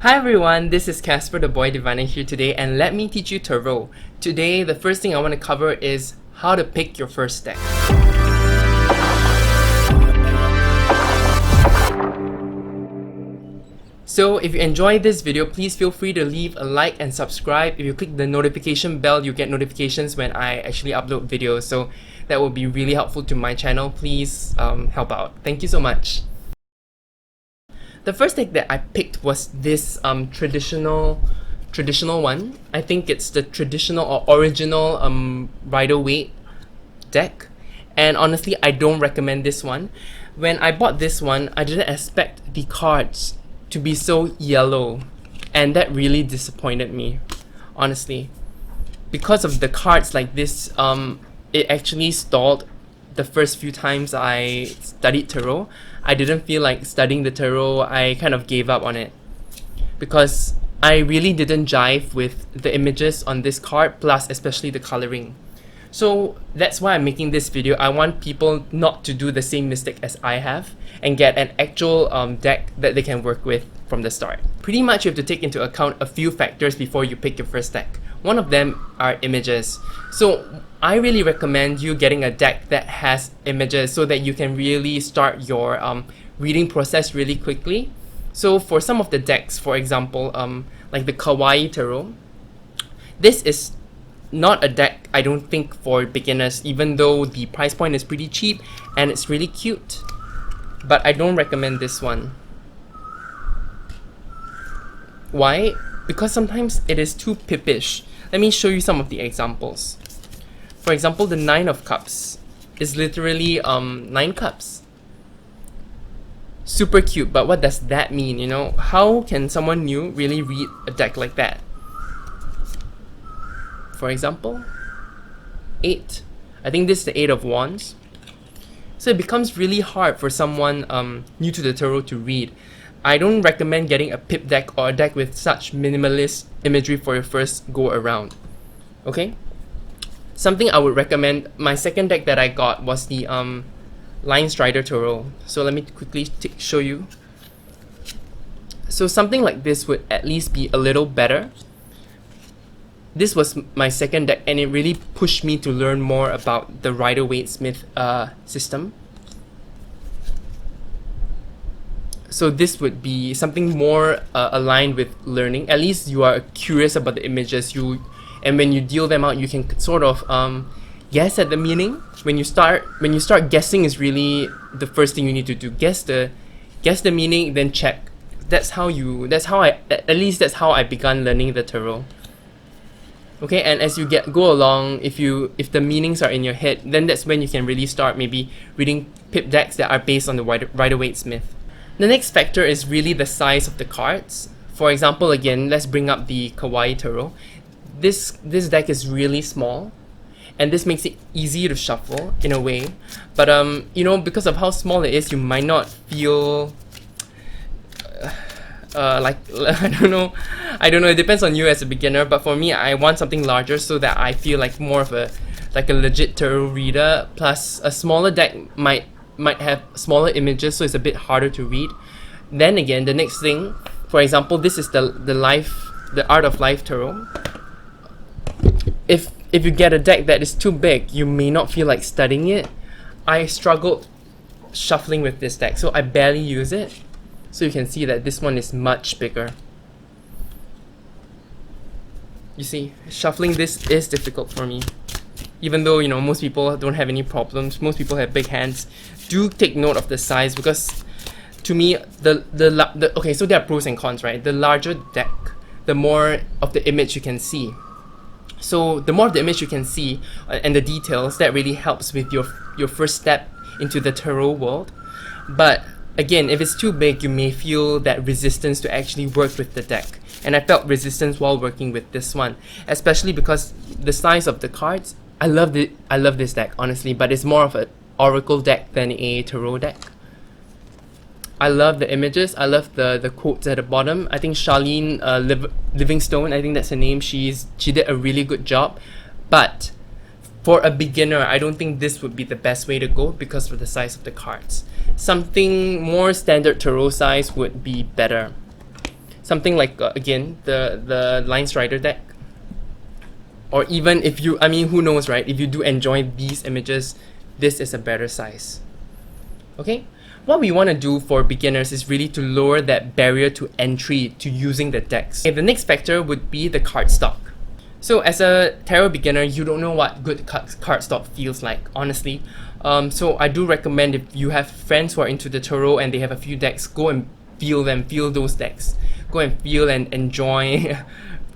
Hi everyone, this is Casper the Boy Diviner here today, and let me teach you Tarot. Today, the first thing I want to cover is how to pick your first deck. So if you enjoyed this video, please feel free to leave a like and subscribe. If you click the notification bell, you get notifications when I actually upload videos, so that will be really helpful to my channel. Please help out. Thank you so much. The first deck that I picked was this traditional one. I think it's the traditional or original Rider-Waite deck, and honestly I don't recommend this one. When I bought this one, I didn't expect the cards to be so yellow, and that really disappointed me, honestly. Because of the cards like this, it actually stalled the first few times I studied tarot. I didn't feel like studying the tarot. I kind of gave up on it because I really didn't jive with the images on this card, plus especially the coloring. So that's why I'm making this video. I want people not to do the same mistake as I have and get an actual deck that they can work with from the start. Pretty much you have to take into account a few factors before you pick your first deck. One of them are images. So I really recommend you getting a deck that has images so that you can really start your reading process really quickly. So for some of the decks, for example, like the Kawaii Tarot, this is not a deck, I don't think, for beginners, even though the price point is pretty cheap and it's really cute. But I don't recommend this one. Why? Because sometimes it is too pippish. Let me show you some of the examples. For example, the Nine of Cups is literally 9 cups. Super cute, but what does that mean? You know, how can someone new really read a deck like that? For example, 8. I think this is the 8 of Wands. So it becomes really hard for someone new to the tarot to read. I don't recommend getting a pip deck or a deck with such minimalist imagery for your first go around. Okay? Something I would recommend, my second deck that I got was the Lion Strider Tarot. So let me quickly show you. So something like this would at least be a little better. This was my second deck, and it really pushed me to learn more about the Rider-Waite Smith system. So this would be something more aligned with learning. At least you are curious about the images, and when you deal them out, you can sort of guess at the meaning. When you start guessing is really the first thing you need to do. Guess the meaning, then check. That's how I began learning the tarot. Okay, and as you go along, if the meanings are in your head, then that's when you can really start maybe reading pip decks that are based on the Rider-Waite Smith. The next factor is really the size of the cards. For example, again, let's bring up the Kawaii Tarot. This deck is really small, and this makes it easy to shuffle in a way. But you know, because of how small it is, you might not feel like I don't know. It depends on you as a beginner. But for me, I want something larger so that I feel like more of a legit tarot reader. Plus, a smaller deck might have smaller images, so it's a bit harder to read. Then again, the next thing, for example, this is the Art of Life Tarot. If you get a deck that is too big, you may not feel like studying it. I struggled shuffling with this deck, so I barely use it. So you can see that this one is much bigger. You see, shuffling this is difficult for me. Even though, you know, most people don't have any problems, most people have big hands. Do take note of the size, because to me, okay, so there are pros and cons, right? The larger deck, the more of the image you can see. So the more of the image you can see and the details, that really helps with your first step into the tarot world. But again, if it's too big, you may feel that resistance to actually work with the deck. And I felt resistance while working with this one, especially because the size of the cards. I love this deck, honestly, but it's more of an oracle deck than a tarot deck. I love the images. I love the quotes at the bottom. I think Charlene Livingstone, I think that's her name, she did a really good job. But for a beginner, I don't think this would be the best way to go because of the size of the cards. Something more standard tarot size would be better. something like again the Line Strider deck, or even if you, I mean, who knows, right? If you do enjoy these images, this is a better size. Okay, what we want to do for beginners is really to lower that barrier to entry to using the decks. Okay, the next factor would be the cardstock. So as a tarot beginner, you don't know what good cardstock feels like, honestly. So I do recommend, if you have friends who are into the tarot and they have a few decks, go and feel them, feel those decks. Go and feel and enjoy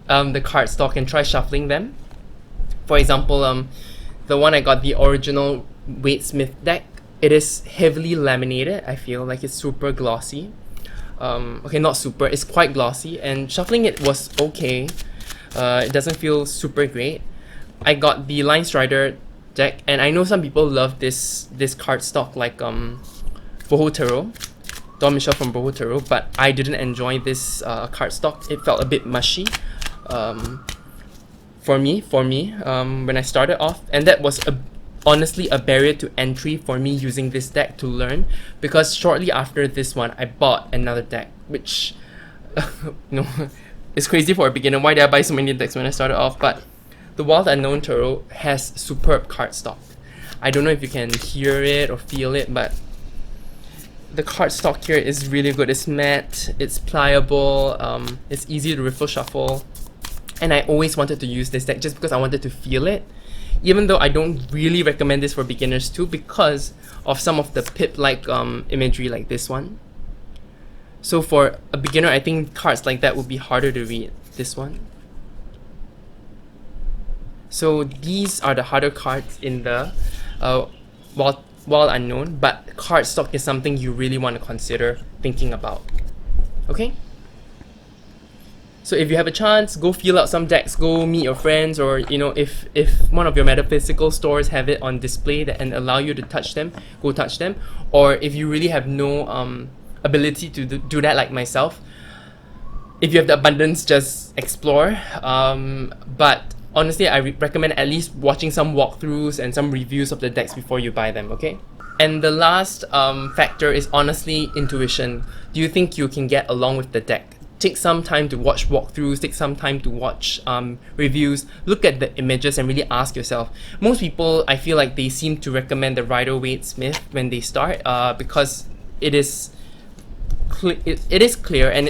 the cardstock and try shuffling them. For example, the one I got, the original Wade Smith deck, it is heavily laminated. I feel like it's super glossy. Okay, not super, it's quite glossy, and shuffling it was okay. It doesn't feel super great. I got the Line Strider deck, and I know some people love this cardstock, like Boho Tarot, Don Michel from Boho Tarot, but I didn't enjoy this cardstock. It felt a bit mushy for me when I started off, and that was honestly a barrier to entry for me using this deck to learn, because shortly after this one I bought another deck, which you know, it's crazy for a beginner. Why did I buy so many decks when I started off? But the Wild Unknown Tarot has superb cardstock. I don't know if you can hear it or feel it, but the cardstock here is really good. It's matte, it's pliable, it's easy to riffle shuffle, and I always wanted to use this deck just because I wanted to feel it, even though I don't really recommend this for beginners too, because of some of the pip-like imagery like this one. So for a beginner, I think cards like that would be harder to read. This one. So these are the harder cards in the Wild Unknown, but cardstock is something you really want to consider thinking about. Okay? So if you have a chance, go feel out some decks, go meet your friends, or you know, if one of your metaphysical stores have it on display and allow you to touch them, go touch them. Or if you really have no ability to do that, like myself, if you have the abundance, just explore. But honestly, I recommend at least watching some walkthroughs and some reviews of the decks before you buy them, okay? And the last factor is honestly intuition. Do you think you can get along with the deck? Take some time to watch walkthroughs, take some time to watch reviews, look at the images and really ask yourself. Most people, I feel like they seem to recommend the Rider-Waite Smith when they start because it is clear, and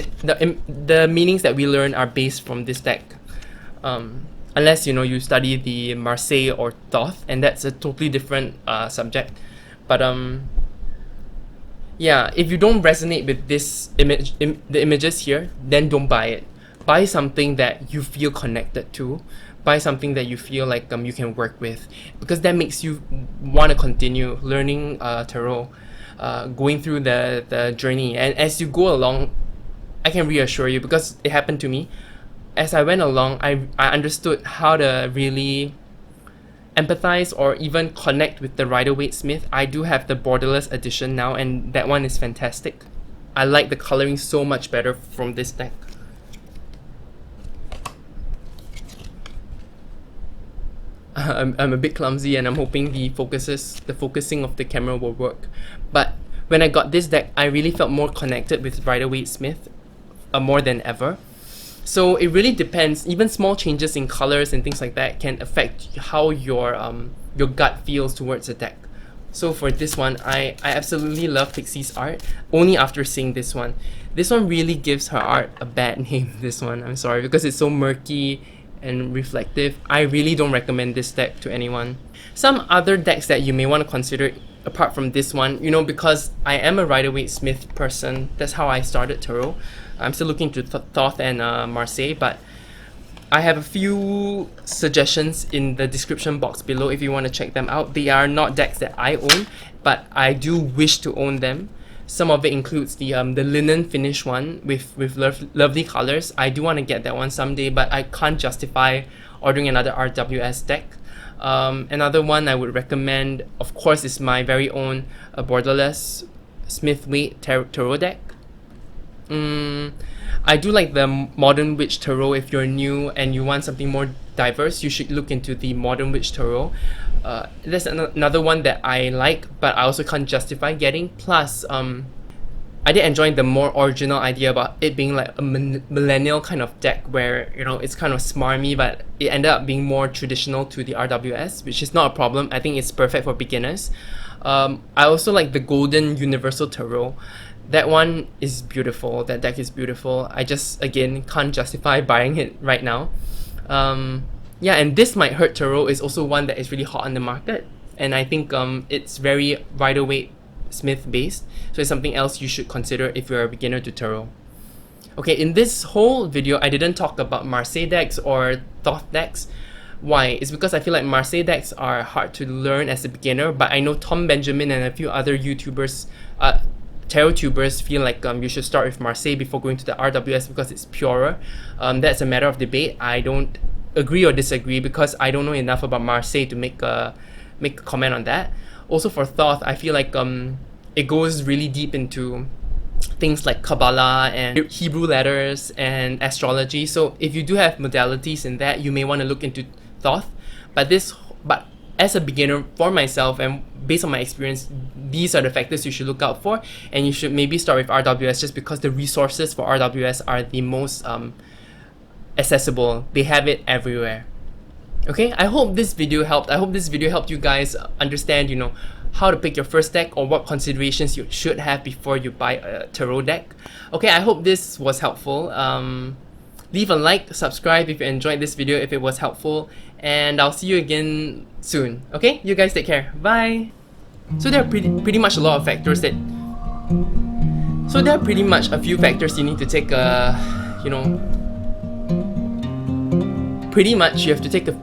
the meanings that we learn are based from this deck. Unless you know you study the Marseille or Thoth, and that's a totally different subject. But yeah, if you don't resonate with this the images here, then don't buy it. Buy something that you feel connected to. Buy something that you feel like you can work with, because that makes you want to continue learning tarot, going through the journey. And as you go along, I can reassure you, because it happened to me. As I went along, I understood how to really empathize or even connect with the Rider-Waite Smith. I do have the borderless edition now, and that one is fantastic. I like the coloring so much better from this deck. I'm a bit clumsy, and I'm hoping the focusing of the camera will work. But when I got this deck, I really felt more connected with Rider-Waite Smith more than ever. So it really depends. Even small changes in colors and things like that can affect how your gut feels towards a deck. So for this one, I absolutely love Pixie's art, only after seeing this one. This one really gives her art a bad name, this one. I'm sorry, because it's so murky and reflective. I really don't recommend this deck to anyone. Some other decks that you may want to consider apart from this one, you know, because I am a Rider-Waite Smith person, that's how I started tarot. I'm still looking to Thoth and Marseille, but I have a few suggestions in the description box below if you want to check them out. They are not decks that I own, but I do wish to own them. Some of it includes the linen finish one with lovely colors. I do want to get that one someday, but I can't justify ordering another RWS deck. Another one I would recommend, of course, is my very own borderless Smith-Waite Tarot deck. I do like the Modern Witch Tarot. If you're new and you want something more diverse, you should look into the Modern Witch Tarot. There's another one that I like, but I also can't justify getting. Plus, I did enjoy the more original idea about it being like a millennial kind of deck where, you know, it's kind of smarmy, but it ended up being more traditional to the RWS, which is not a problem. I think it's perfect for beginners. I also like the Golden Universal Tarot. That one is beautiful. That deck is beautiful. I just, again, can't justify buying it right now. Yeah, and This Might Hurt Tarot is also one that is really hot on the market. And I think it's very Rider-Waite Smith based, so it's something else you should consider if you're a beginner to tarot. Okay, in this whole video, I didn't talk about Marseille decks or Thoth decks. Why? It's because I feel like Marseille decks are hard to learn as a beginner, but I know Tom Benjamin and a few other YouTubers, tarot tubers, feel like you should start with Marseille before going to the RWS because it's purer. That's a matter of debate. I don't agree or disagree because I don't know enough about Marseille to make a comment on that. Also for Thoth, I feel like it goes really deep into things like Kabbalah and Hebrew letters and astrology. So if you do have modalities in that, you may want to look into Thoth. But as a beginner, for myself and based on my experience, these are the factors you should look out for, and you should maybe start with RWS just because the resources for RWS are the most accessible. They have it everywhere. Okay, I hope this video helped. I hope this video helped you guys understand, you know, how to pick your first deck or what considerations you should have before you buy a tarot deck. Okay, I hope this was helpful. Leave a like, subscribe if you enjoyed this video if it was helpful, and I'll see you again soon. Okay, you guys take care. Bye. So there are pretty much a lot of factors that. So there are pretty much a few factors you need to take you know. Pretty much you have to take a